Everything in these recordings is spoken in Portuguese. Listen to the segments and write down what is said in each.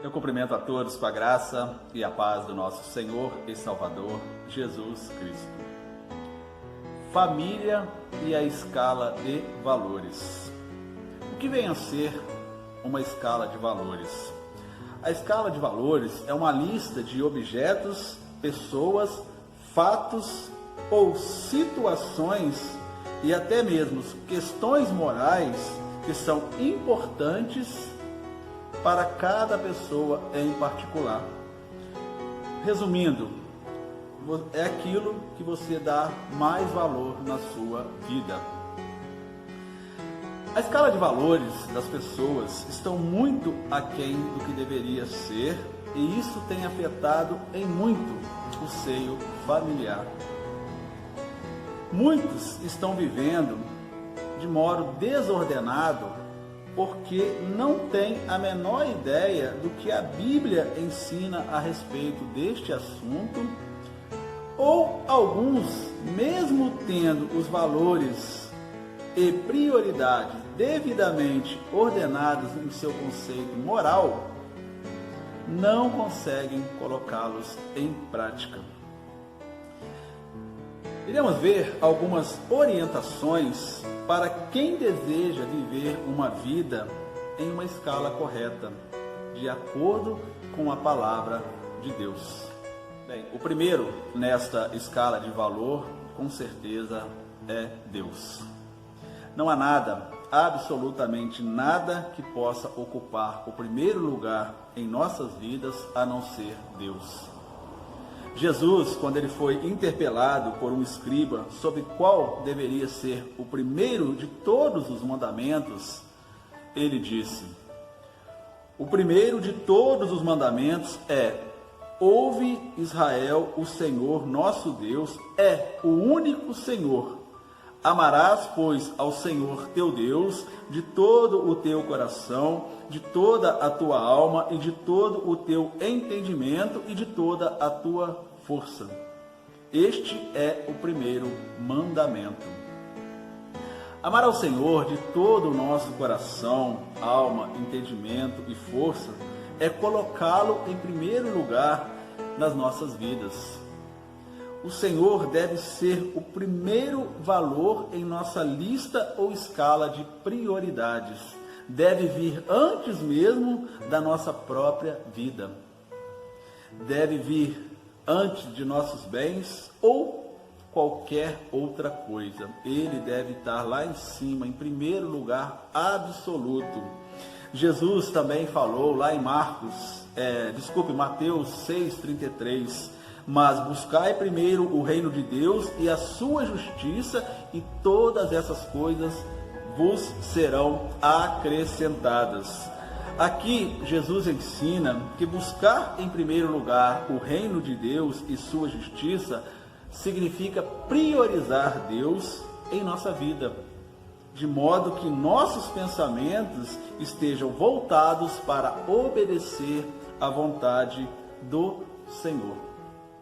Eu cumprimento a todos com a graça e a paz do nosso Senhor e Salvador, Jesus Cristo. Família e a escala de valores. O que vem a ser uma escala de valores? A escala de valores é uma lista de objetos, pessoas, fatos ou situações e até mesmo questões morais que são importantes para cada pessoa em particular. Resumindo, é aquilo que você dá mais valor na sua vida. A escala de valores das pessoas estão muito aquém do que deveria ser, e isso tem afetado em muito o seio familiar. Muitos estão vivendo de modo desordenado porque não tem a menor ideia do que a Bíblia ensina a respeito deste assunto, ou alguns, mesmo tendo os valores e prioridades devidamente ordenados em seu conceito moral, não conseguem colocá-los em prática. Iremos ver algumas orientações para quem deseja viver uma vida em uma escala correta, de acordo com a palavra de Deus. Bem, o primeiro nesta escala de valor, com certeza, é Deus. Não há nada, absolutamente nada, que possa ocupar o primeiro lugar em nossas vidas a não ser Deus. Jesus, quando ele foi interpelado por um escriba sobre qual deveria ser o primeiro de todos os mandamentos, ele disse: o primeiro de todos os mandamentos é: ouve, Israel, o Senhor nosso Deus é o único Senhor. Amarás, pois, ao Senhor teu Deus de todo o teu coração, de toda a tua alma e de todo o teu entendimento e de toda a tua força. Este é o primeiro mandamento. Amar ao Senhor de todo o nosso coração, alma, entendimento e força é colocá-lo em primeiro lugar nas nossas vidas. O Senhor deve ser o primeiro valor em nossa lista ou escala de prioridades. Deve vir antes mesmo da nossa própria vida. Deve vir antes de nossos bens ou qualquer outra coisa. Ele deve estar lá em cima, em primeiro lugar absoluto. Jesus também falou lá em Mateus 6,33, mas buscai primeiro o reino de Deus e a sua justiça, e todas essas coisas vos serão acrescentadas. Aqui Jesus ensina que buscar em primeiro lugar o reino de Deus e sua justiça significa priorizar Deus em nossa vida, de modo que nossos pensamentos estejam voltados para obedecer à vontade do Senhor.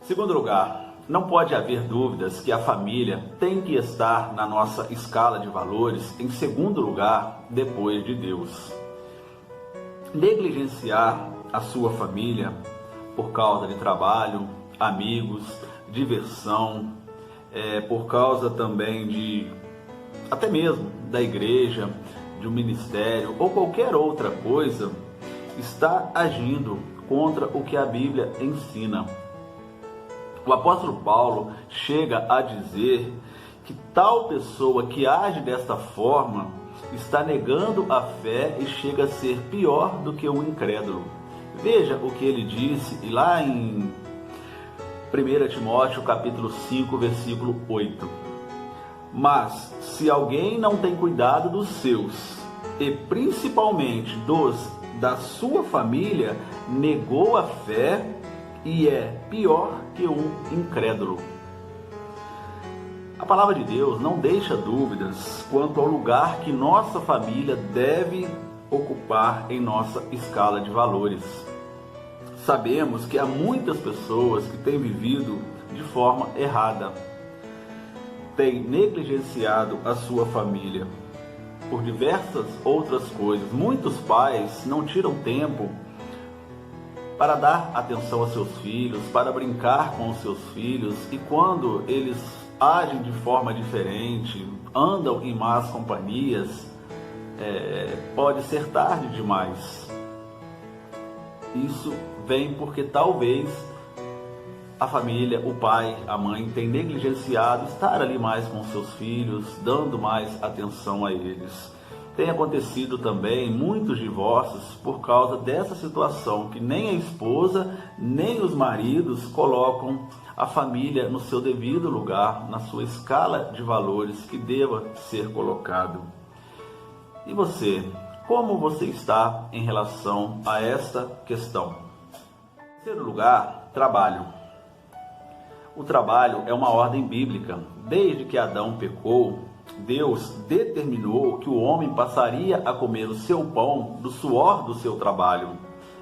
Segundo lugar, não pode haver dúvidas que a família tem que estar na nossa escala de valores em segundo lugar depois de Deus. Negligenciar a sua família por causa de trabalho, amigos, diversão, por causa também de até mesmo da igreja, de um ministério ou qualquer outra coisa, está agindo contra o que a Bíblia ensina. O apóstolo Paulo chega a dizer que tal pessoa que age desta forma está negando a fé e chega a ser pior do que um incrédulo. Veja o que ele disse lá em 1 Timóteo capítulo 5, versículo 8. Mas se alguém não tem cuidado dos seus, e principalmente dos da sua família, negou a fé e é pior que um incrédulo. A palavra de Deus não deixa dúvidas quanto ao lugar que nossa família deve ocupar em nossa escala de valores. Sabemos que há muitas pessoas que têm vivido de forma errada, têm negligenciado a sua família por diversas outras coisas. Muitos pais não tiram tempo para dar atenção aos seus filhos, para brincar com os seus filhos, e quando eles agem de forma diferente, andam em más companhias, pode ser tarde demais. Isso vem porque talvez a família, o pai, a mãe, tem negligenciado estar ali mais com seus filhos, dando mais atenção a eles. Tem acontecido também muitos divórcios por causa dessa situação, que nem a esposa, nem os maridos colocam a família no seu devido lugar, na sua escala de valores que deva ser colocado. E você, como você está em relação a esta questão? Em terceiro lugar, trabalho. O trabalho é uma ordem bíblica. Desde que Adão pecou, Deus determinou que o homem passaria a comer o seu pão do suor do seu trabalho.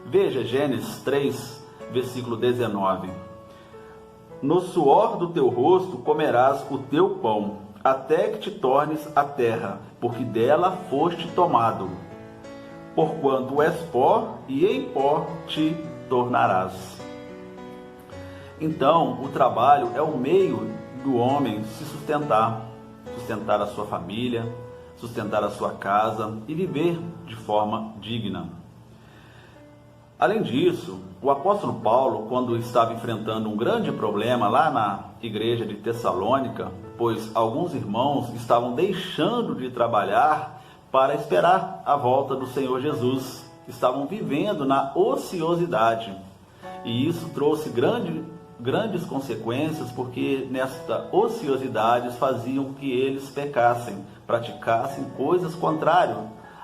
Veja Gênesis 3, versículo 19. No suor do teu rosto comerás o teu pão, até que te tornes a terra, porque dela foste tomado. Porquanto és pó, e em pó te tornarás. Então, o trabalho é o meio do homem se sustentar a sua família, sustentar a sua casa e viver de forma digna. Além disso, o apóstolo Paulo, quando estava enfrentando um grande problema lá na igreja de Tessalônica, pois alguns irmãos estavam deixando de trabalhar para esperar a volta do Senhor Jesus, estavam vivendo na ociosidade, e isso trouxe grandes consequências, porque nesta ociosidade faziam que eles pecassem, praticassem coisas contrárias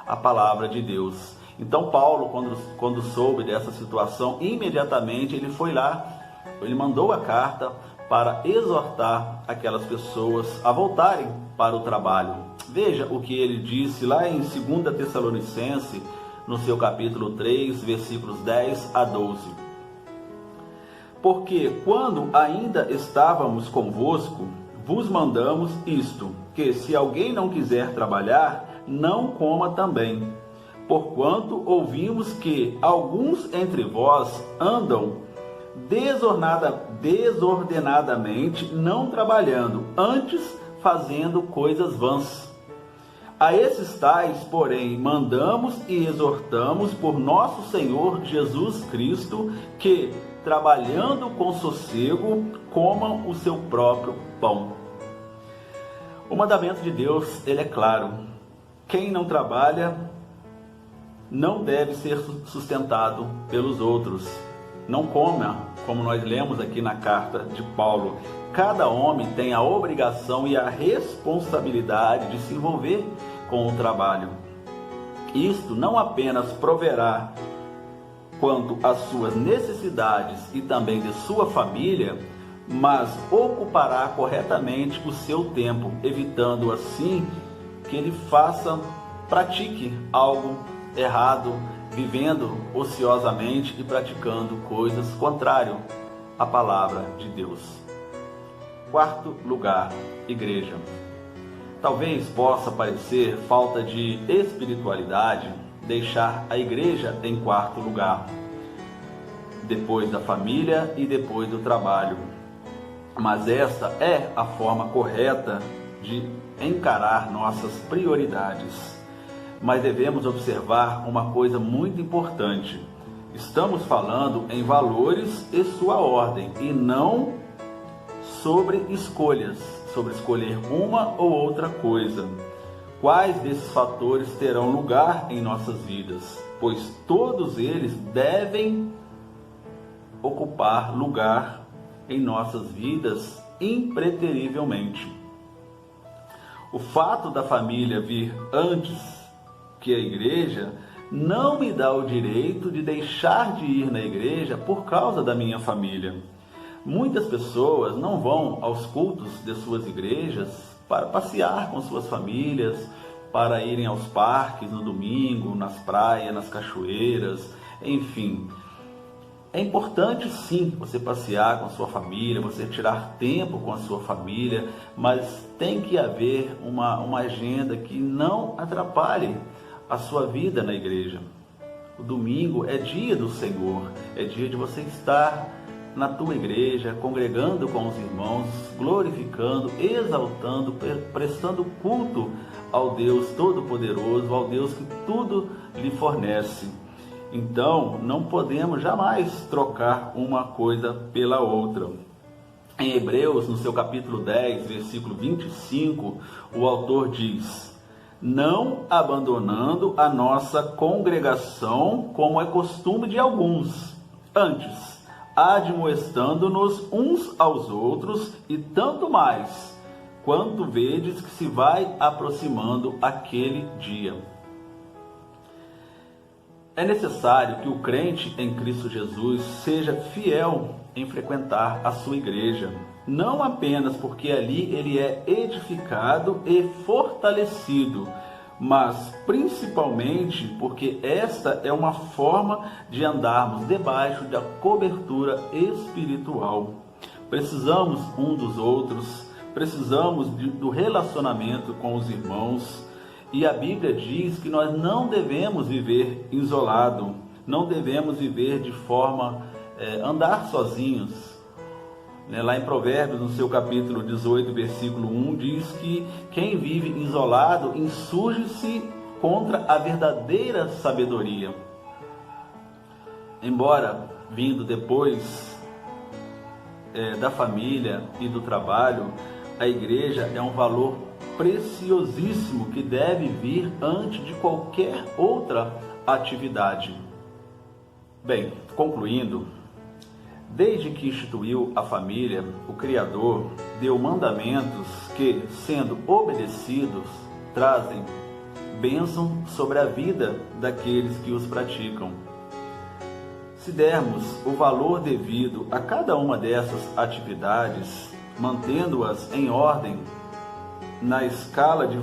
à palavra de Deus. Então Paulo, quando soube dessa situação, imediatamente ele foi lá, ele mandou a carta para exortar aquelas pessoas a voltarem para o trabalho. Veja o que ele disse lá em 2 Tessalonicenses, no seu capítulo 3, versículos 10 a 12. Porque quando ainda estávamos convosco, vos mandamos isto, que se alguém não quiser trabalhar, não coma também. Porquanto ouvimos que alguns entre vós andam desordenadamente, não trabalhando, antes fazendo coisas vãs. A esses tais, porém, mandamos e exortamos por nosso Senhor Jesus Cristo, que, trabalhando com sossego, comam o seu próprio pão. O mandamento de Deus, ele é claro. Quem não trabalha não deve ser sustentado pelos outros. Não coma, como nós lemos aqui na carta de Paulo. Cada homem tem a obrigação e a responsabilidade de se envolver com o trabalho. Isto não apenas proverá quanto às suas necessidades e também de sua família, mas ocupará corretamente o seu tempo, evitando assim que ele pratique algo errado, vivendo ociosamente e praticando coisas contrárias à palavra de Deus. Quarto lugar, igreja. Talvez possa parecer falta de espiritualidade deixar a igreja em quarto lugar, depois da família e depois do trabalho. Mas esta é a forma correta de encarar nossas prioridades. Mas devemos observar uma coisa muito importante. Estamos falando em valores e sua ordem, e não sobre escolhas, sobre escolher uma ou outra coisa. Quais desses fatores terão lugar em nossas vidas? Pois todos eles devem ocupar lugar em nossas vidas impreterivelmente. O fato da família vir antes que a igreja não me dá o direito de deixar de ir na igreja por causa da minha família. Muitas pessoas não vão aos cultos de suas igrejas para passear com suas famílias, para irem aos parques no domingo, nas praias, nas cachoeiras, enfim. É importante sim você passear com a sua família, você tirar tempo com a sua família, mas tem que haver uma agenda que não atrapalhe a sua vida na igreja. O domingo é dia do Senhor, é dia de você estar na tua igreja, congregando com os irmãos, glorificando, exaltando, prestando culto ao Deus Todo-Poderoso, ao Deus que tudo lhe fornece. Então, não podemos jamais trocar uma coisa pela outra. Em Hebreus, no seu capítulo 10, versículo 25, o autor diz: não abandonando a nossa congregação, como é costume de alguns, antes, admoestando-nos uns aos outros, e tanto mais, quanto vedes que se vai aproximando aquele dia. É necessário que o crente em Cristo Jesus seja fiel em frequentar a sua igreja, não apenas porque ali ele é edificado e fortalecido, mas principalmente porque esta é uma forma de andarmos debaixo da cobertura espiritual. Precisamos um dos outros, precisamos do relacionamento com os irmãos, e a Bíblia diz que nós não devemos viver isolado, não devemos viver de forma, andar sozinhos. Lá em Provérbios, no seu capítulo 18, versículo 1, diz que quem vive isolado insurge-se contra a verdadeira sabedoria. Embora vindo depois da família e do trabalho, a igreja é um valor preciosíssimo que deve vir antes de qualquer outra atividade. Bem, concluindo, desde que instituiu a família, o Criador deu mandamentos que, sendo obedecidos, trazem bênção sobre a vida daqueles que os praticam. Se dermos o valor devido a cada uma dessas atividades, mantendo-as em ordem na escala de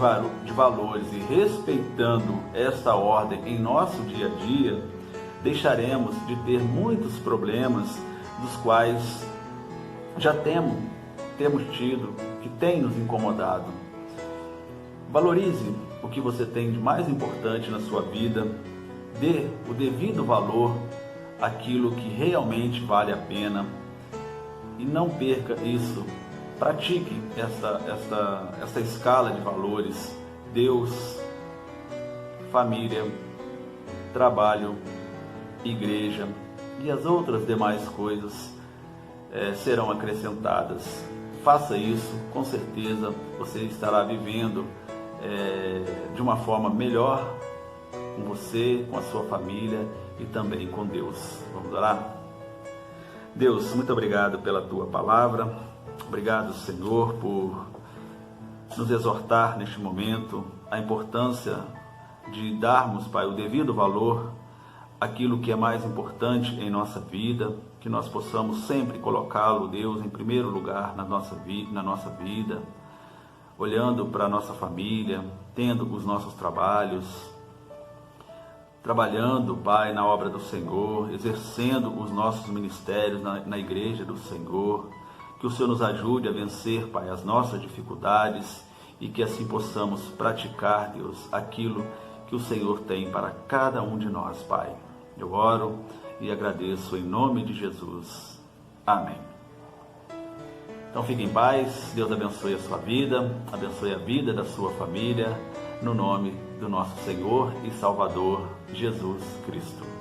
valores e respeitando esta ordem em nosso dia a dia, deixaremos de ter muitos problemas dos quais já temos tido, que tem nos incomodado. Valorize o que você tem de mais importante na sua vida, dê o devido valor àquilo que realmente vale a pena e não perca isso. Pratique essa escala de valores: Deus, família, trabalho, igreja, e as outras demais coisas serão acrescentadas. Faça isso, com certeza você estará vivendo de uma forma melhor com você, com a sua família e também com Deus. Vamos orar? Deus, muito obrigado pela tua palavra. Obrigado, Senhor, por nos exortar neste momento a importância de darmos, Pai, o devido valor àquilo que é mais importante em nossa vida, que nós possamos sempre colocá-lo, Deus, em primeiro lugar na nossa vida, olhando para a nossa família, tendo os nossos trabalhos, trabalhando, Pai, na obra do Senhor, exercendo os nossos ministérios na igreja do Senhor. Que o Senhor nos ajude a vencer, Pai, as nossas dificuldades e que assim possamos praticar, Deus, aquilo que o Senhor tem para cada um de nós, Pai. Eu oro e agradeço em nome de Jesus. Amém. Então fique em paz, Deus abençoe a sua vida, abençoe a vida da sua família, no nome do nosso Senhor e Salvador, Jesus Cristo.